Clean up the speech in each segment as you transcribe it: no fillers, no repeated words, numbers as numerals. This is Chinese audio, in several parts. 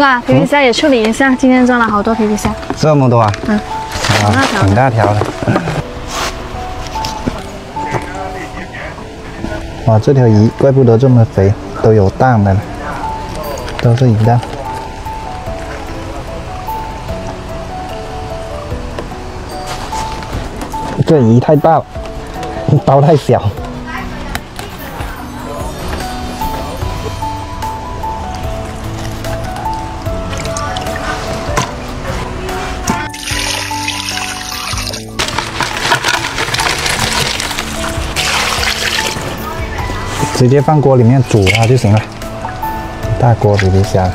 啊，皮皮虾也处理一下，今天装了好多皮皮虾。这么多啊？嗯，挺大条的。哇，这条鱼怪不得这么肥，都有蛋的了，都是鱼蛋。这鱼太大了，刀太小。直接放锅里面煮它就行了。大锅皮皮虾，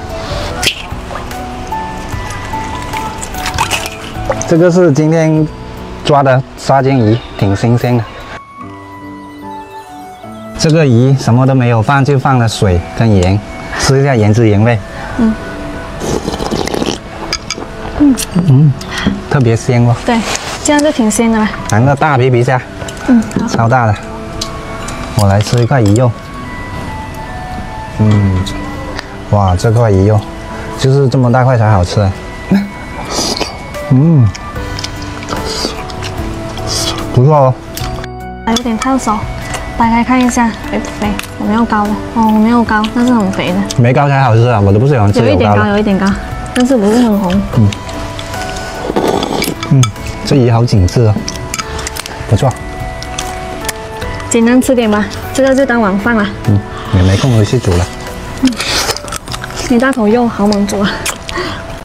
这个是今天抓的沙丁鱼，挺新鲜的。这个鱼什么都没有放，就放了水跟盐，吃一下原汁原味。特别鲜哦。对，这样就挺鲜的了。尝个大皮皮虾，超大的。我来吃一块鱼肉。哇，这块鱼肉就是这么大块才好吃。不错哦。还有点烫手，掰开看一下肥不肥？我没有膏的哦，我没有膏，但是很肥的。没膏才好吃啊，我都不喜欢吃有膏的。有一点膏，但是不是很红。这鱼好紧致哦，不错。简单吃点吧，这个就当晚饭了。也没空回去煮了。你大口肉好满足啊！